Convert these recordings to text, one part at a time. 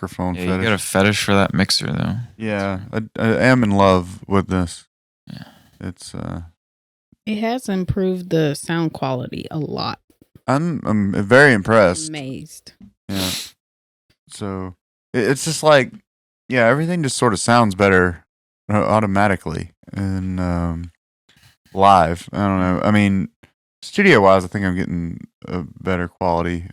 microphone Yeah, fetish. you got a fetish for that mixer, though. Yeah, I am in love with this. Yeah. It's It has improved the sound quality a lot. I'm very impressed. Amazed. Yeah. So it's just like, yeah, everything just sort of sounds better automatically and live. I don't know. I mean, studio wise, I think I'm getting a better quality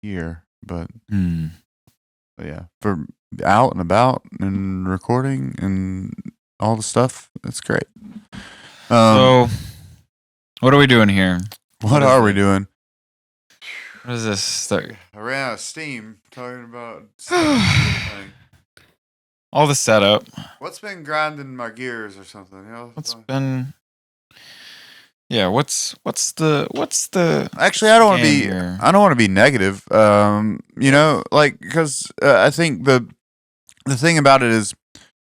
here, but yeah, for out and about and recording and all the stuff, it's great. So, what are we doing here? What are we doing? What is this? I ran out of steam talking about All the setup. what's been grinding my gears or something. You know, What's been? Yeah. What's the? Actually, I don't want to be. here? I don't want to be negative. You know, like because I think the thing about it is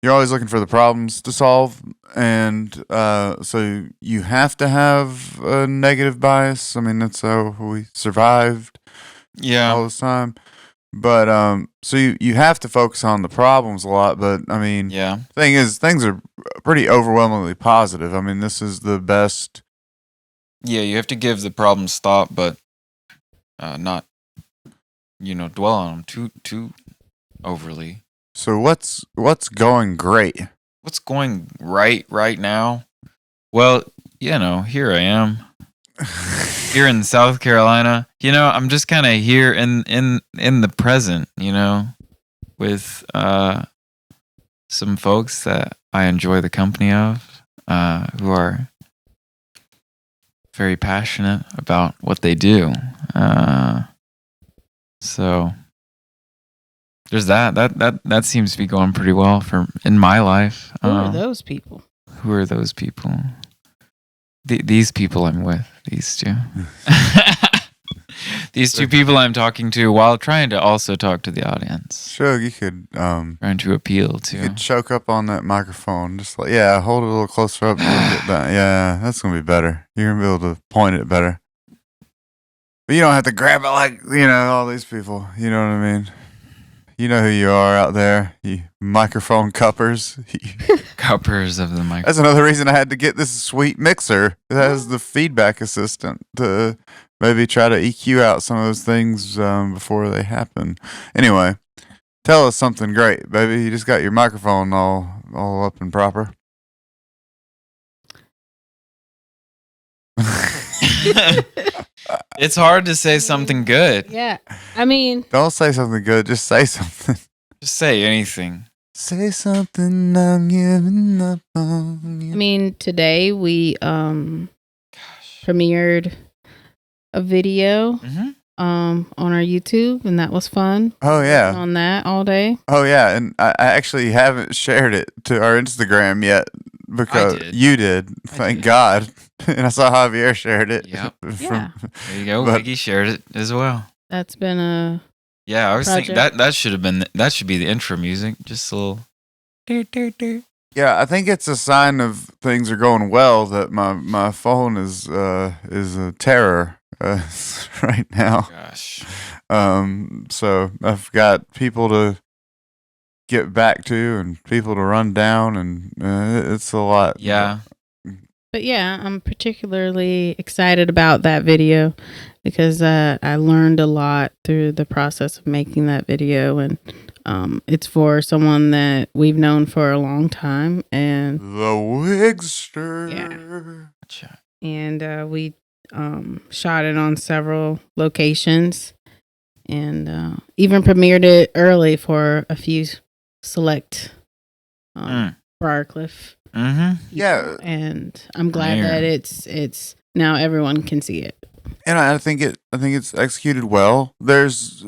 you're always looking for the problems to solve, and so you have to have a negative bias. I mean, that's how we survived Yeah. all this time. But so you have to focus on the problems a lot. But I mean, Yeah. thing is, things are pretty overwhelmingly positive. I mean, this is the best. Yeah. You have to give the problems thought, but not, dwell on them too overly. So what's going great? What's going right now? Well, here I am. Here in South Carolina, I'm just kind of here in the present, with some folks that I enjoy the company of, who are very passionate about what they do. So there's that seems to be going pretty well in my life. Who are those people? Who are those people? These people I'm with. These two. These two people I'm talking to while trying to also talk to the audience. Sure, you could Trying to appeal to. you could choke up on that microphone. Just like hold it a little closer up. Yeah, that's gonna be better. You're gonna be able to point it better. But you don't have to grab it like all these people. You know what I mean? You know who you are out there, you microphone cuppers. Cuppers of the microphone. That's another reason I had to get this sweet mixer. It has the feedback assistant to maybe try to EQ out some of those things before they happen. Anyway, tell us something great, baby. You just got your microphone all up and proper. It's hard to say something good. Yeah. I mean, Don't say something good. Just say something. Just say anything. Say something. I'm giving up on you. I mean, today we premiered a video on our YouTube, and that was fun. Oh yeah. On that all day. Oh yeah, and I actually haven't shared it to our Instagram yet because did. you did. Thank God. And I saw Javier shared it. Yep. Yeah. There you go. But- Wiggy shared it as well. That's been a Yeah, I was thinking Project. that should be the intro music. Just a little. Yeah, I think it's a sign of things are going well that my phone is a terror right now. Gosh. So I've got people to get back to and people to run down, and it's a lot. Yeah. But yeah, I'm particularly excited about that video because I learned a lot through the process of making that video, and it's for someone that we've known for a long time, and The Wigster. Gotcha. and we shot it on several locations, and even premiered it early for a few select Briarcliff. Mm-hmm. Yeah. And I'm glad There. that it's now everyone can see it. And I think it's executed well. There's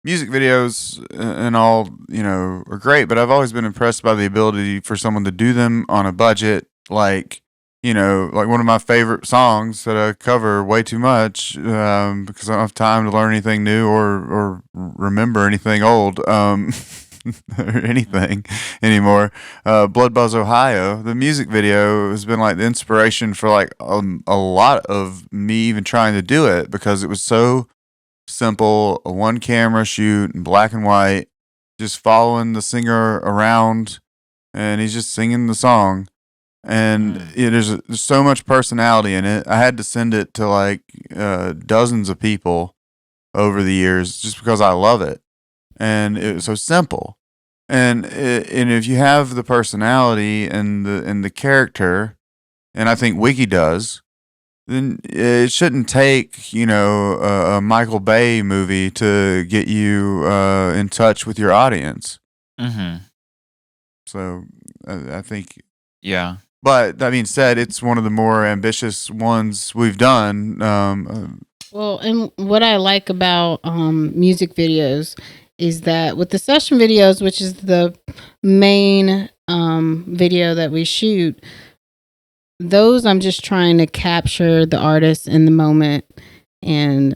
music videos and all, are great, but I've always been impressed by the ability for someone to do them on a budget, like one of my favorite songs that I cover way too much because I don't have time to learn anything new or remember anything old. or anything anymore. Blood Buzz Ohio, the music video has been like the inspiration for like a lot of me even trying to do it, because it was so simple, a one camera shoot in black and white, just following the singer around, and he's just singing the song. And there's so much personality in it. I had to send it to like dozens of people over the years just because I love it, and it was so simple. And if you have the personality and the character, and I think Wiki does, then it shouldn't take a Michael Bay movie to get you in touch with your audience. Mm-hmm. So I think, Yeah. but that being said, it's one of the more ambitious ones we've done. Well, and what I like about music videos is that with the session videos, which is the main video that we shoot, those I'm just trying to capture the artist in the moment, and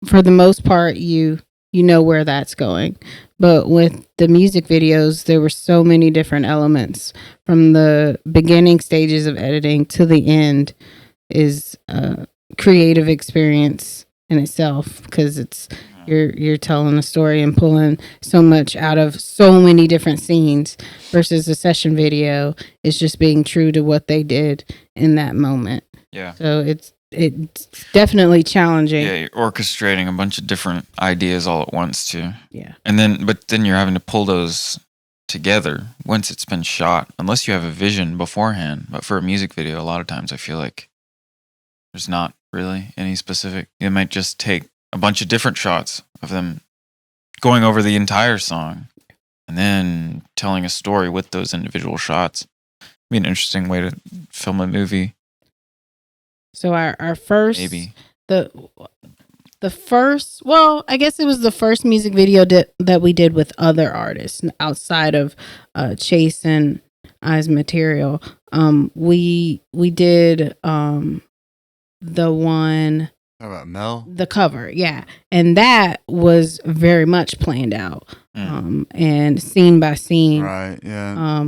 for the most part, you know where that's going. But with the music videos, there were so many different elements from the beginning stages of editing to the end. Is a creative experience in itself, because it's you're telling a story and pulling so much out of so many different scenes, versus a session video is just being true to what they did in that moment. Yeah. So it's definitely challenging. Yeah, you're orchestrating a bunch of different ideas all at once too. Yeah. And then you're having to pull those together once it's been shot, unless you have a vision beforehand. But for a music video, a lot of times I feel like there's not really any specific. It might just take a bunch of different shots of them going over the entire song and then telling a story with those individual shots. Be an interesting way to film a movie. So our first, Maybe. the first, well, I guess it was the first music video that we did with other artists outside of Chase and I's material. We did the one, How about Mel? the cover, yeah, and that was very much planned out, and scene by scene, Right, yeah.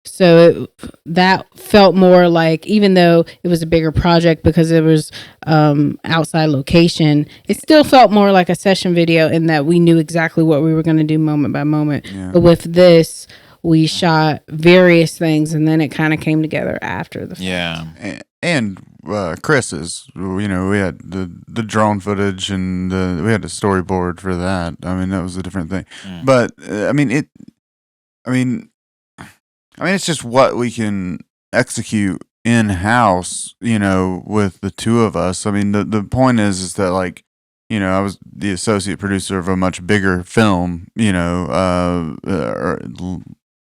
So that felt more like, even though it was a bigger project because it was outside location, it still felt more like a session video in that we knew exactly what we were going to do moment by moment. Yeah. But with this, we shot various things, and then it kind of came together after the fact. Yeah. And Chris's, we had the drone footage, and we had a storyboard for that. I mean, that was a different thing. But it's just what we can execute in house, with the two of us. I mean, the point is that, like, I was the associate producer of a much bigger film,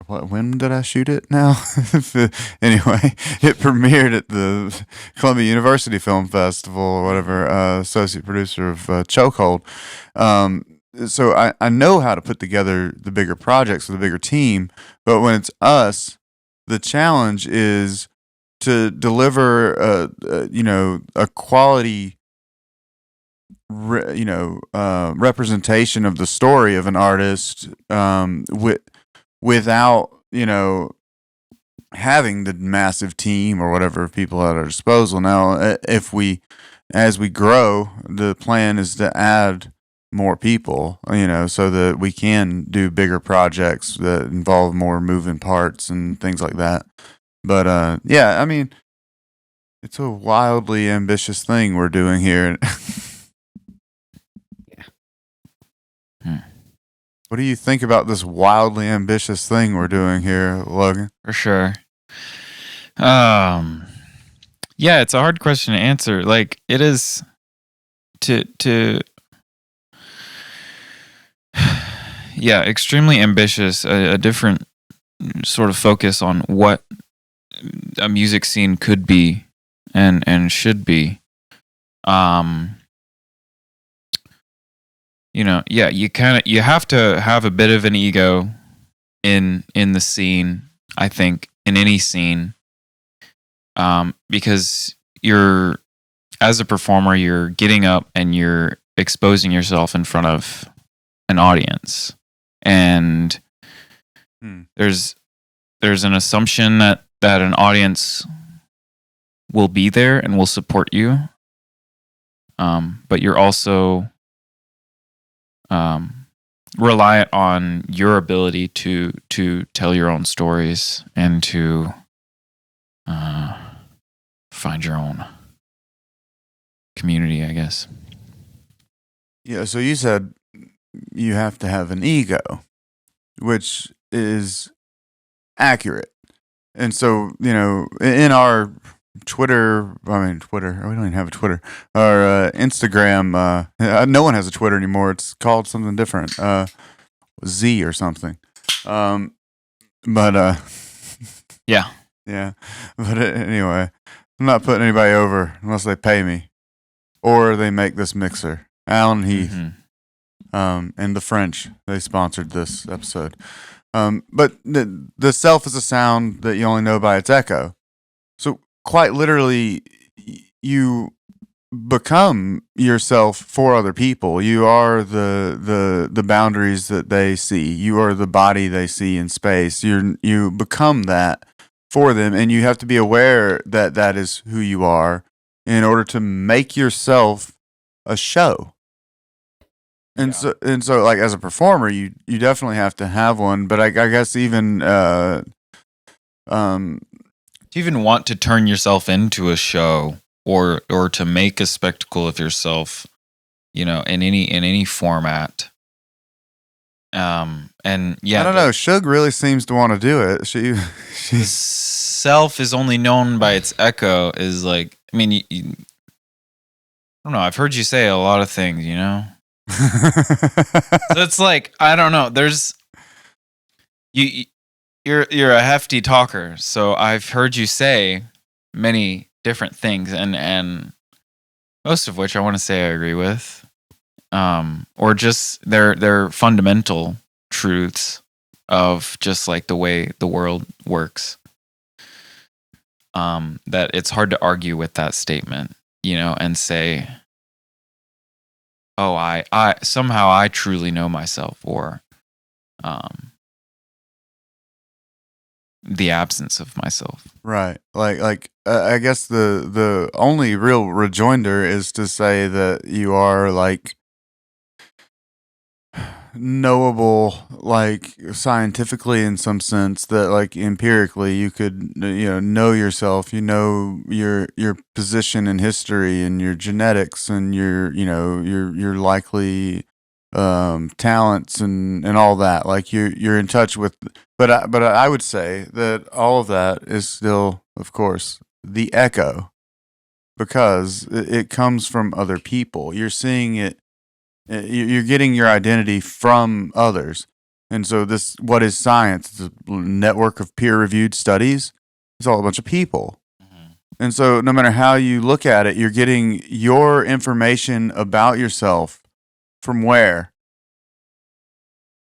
when did I shoot it now? Anyway, it premiered at the Columbia University Film Festival or whatever, associate producer of Chokehold. So I know how to put together the bigger projects with a bigger team, but when it's us, the challenge is to deliver a quality representation of the story of an artist, without having the massive team or whatever people at our disposal. Now, as we grow, the plan is to add more people, so that we can do bigger projects that involve more moving parts and things like that. But yeah, I mean, it's a wildly ambitious thing we're doing here. What do you think about this wildly ambitious thing we're doing here, Logan? For sure. Yeah, it's a hard question to answer. Like, it is to yeah, extremely ambitious, a different sort of focus on what a music scene could be and should be. Yeah, you have to have a bit of an ego in the scene, I think, in any scene, because you're, as a performer, you're getting up and you're exposing yourself in front of an audience, and There's an assumption that an audience will be there and will support you. But you're also reliant on your ability to tell your own stories and to find your own community, I guess. Yeah, so you said you have to have an ego, which is accurate. And so, in our Twitter, we don't even have a Twitter. Our Instagram, no one has a Twitter anymore. It's called something different, Z or something. But Yeah. yeah. But anyway, I'm not putting anybody over unless they pay me or they make this mixer. Alan Heath, and the French, they sponsored this episode. But the self is a sound that you only know by its echo. So quite literally, you become yourself for other people. You are the boundaries that they see. You are the body they see in space. You become that for them, and you have to be aware that that is who you are in order to make yourself a show. And so, like as a performer, you definitely have to have one. But I guess even do you even want to turn yourself into a show or to make a spectacle of yourself, in any format? And yeah, I don't know. Shug really seems to want to do it. She the self is only known by its echo. Is like, I mean, I don't know. I've heard you say a lot of things, So it's like, I don't know. There's you're a hefty talker, so I've heard you say many different things, and most of which I want to say I agree with, or just they're fundamental truths of just like the way the world works. That it's hard to argue with that statement, and say, oh, I somehow I truly know myself, or the absence of myself. Right. Like I guess the only real rejoinder is to say that you are like knowable, like scientifically in some sense, that like empirically you could know yourself, your position in history and your genetics and your likely talents and all that. Like you're in touch with, but I would say that all of that is still, of course, the echo, because it comes from other people. You're seeing it. You're getting your identity from others. And so what is science? It's a network of peer-reviewed studies. It's all a bunch of people. And so no matter how you look at it, you're getting your information about yourself from where?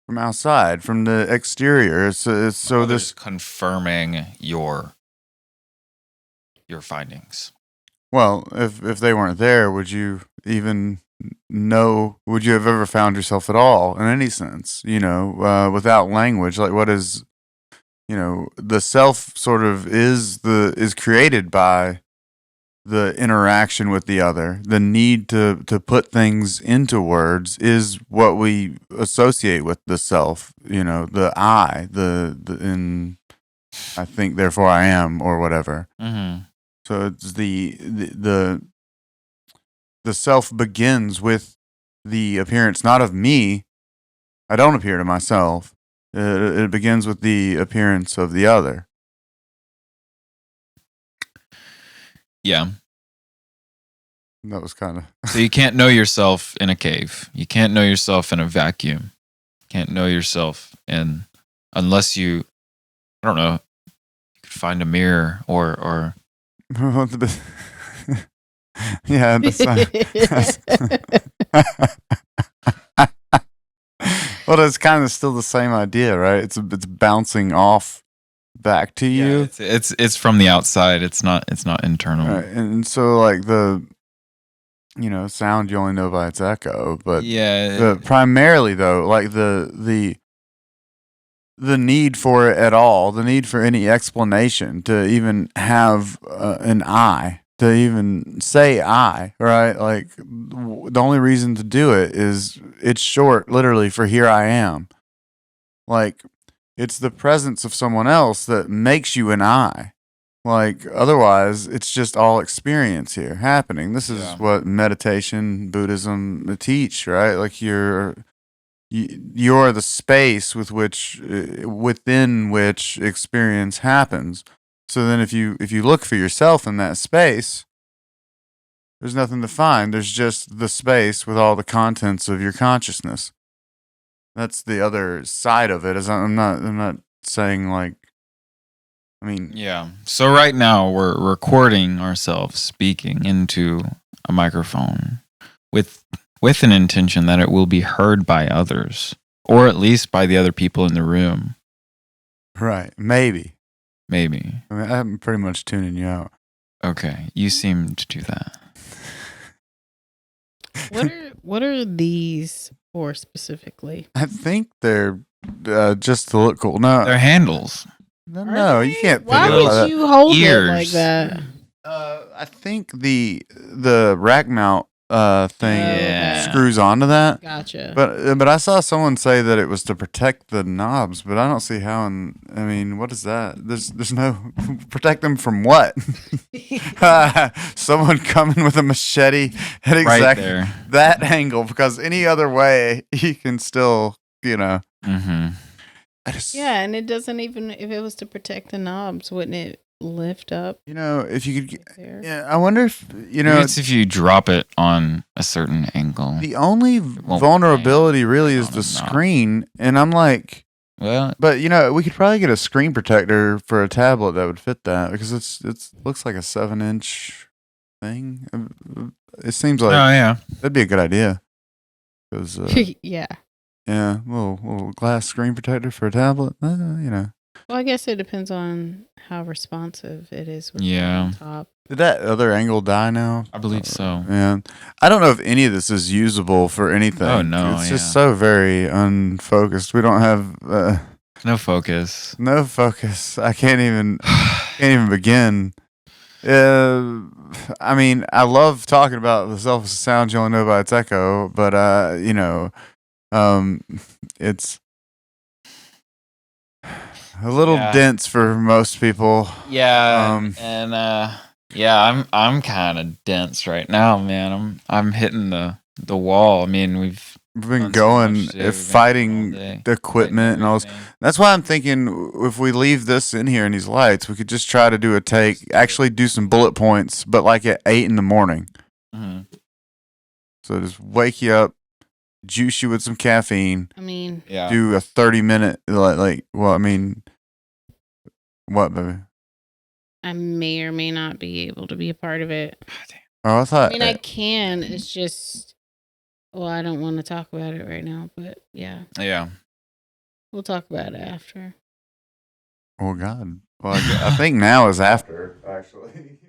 From outside, from the exterior. It's so Others this confirming your findings. Well, if they weren't there, would you even know? Would you have ever found yourself at all in any sense? Without language, like what is, the self sort of is created by the interaction with the other. The need to put things into words is what we associate with the self. The I, in I think therefore I am, or whatever. Mm-hmm. So it's the self begins with the appearance, not of me. I don't appear to myself. It begins with the appearance of the other. Yeah. That was kind of... So you can't know yourself in a cave. You can't know yourself in a vacuum. You can't know yourself unless you, I don't know, you could find a mirror or yeah, well, it's kind of still the same idea, right? It's bouncing off back to you. Yeah, it's from the outside. It's not internal. Right. And so like the sound you only know by its echo, but yeah, primarily though, like the the need for it at all, the need for any explanation to even have an I, to even say I, right? Like the only reason to do it is it's short, literally, for here I am. Like it's the presence of someone else that makes you an I. Like otherwise, it's just all experience here happening. This is what meditation, Buddhism teach, right? Like you're the space within which experience happens. So then if you look for yourself in that space, there's nothing to find. There's just the space with all the contents of your consciousness. That's the other side of it. I'm not saying like, I mean, yeah. So right now we're recording ourselves speaking into a microphone with an intention that it will be heard by others, or at least by the other people in the room. Right. Maybe. I mean, I'm pretty much tuning you out. Okay. You seem to do that. What are these for specifically? I think they're just to look cool. No, they're handles. No, you can't. Why would you hold ears it like that? I think the rack mount thing screws onto that. Gotcha. But I saw someone say that it was to protect the knobs, but I don't see how. I mean, what is that? There's no protect them from what? Someone coming with a machete at exactly that angle, because any other way you can still, Mm-hmm. Yeah, and it doesn't even, if it was to protect the knobs, wouldn't it lift up? If you could, yeah, I wonder if, it's if you drop it on a certain angle. The only vulnerability really is the screen, and I'm like, well, but we could probably get a screen protector for a tablet that would fit that, because it looks like a 7-inch thing. It seems like that'd be a good idea. Cause, yeah. Yeah, little glass screen protector for a tablet. Well, I guess it depends on how responsive it is. With on top. Did that other angle die now? I believe so. Yeah, I don't know if any of this is usable for anything. Oh no, it's just so very unfocused. We don't have no focus. No focus. I can't even begin. I mean, I love talking about the selfish sound you only know by its echo, but it's a little dense for most people. Yeah, I'm kind of dense right now, man. I'm hitting the wall. I mean, we've been going fighting the equipment and all this. That's why I'm thinking if we leave this in here and these lights, we could just try to do a take, actually do some bullet points, but like at 8 a.m. Mm-hmm. So just wake you up, juice you with some caffeine. I mean, do a 30-minute what, baby? I may or may not be able to be a part of it. Oh, I mean, I can. It's just, I don't want to talk about it right now, but yeah. We'll talk about it after. Oh God. Well, I think now is after, actually.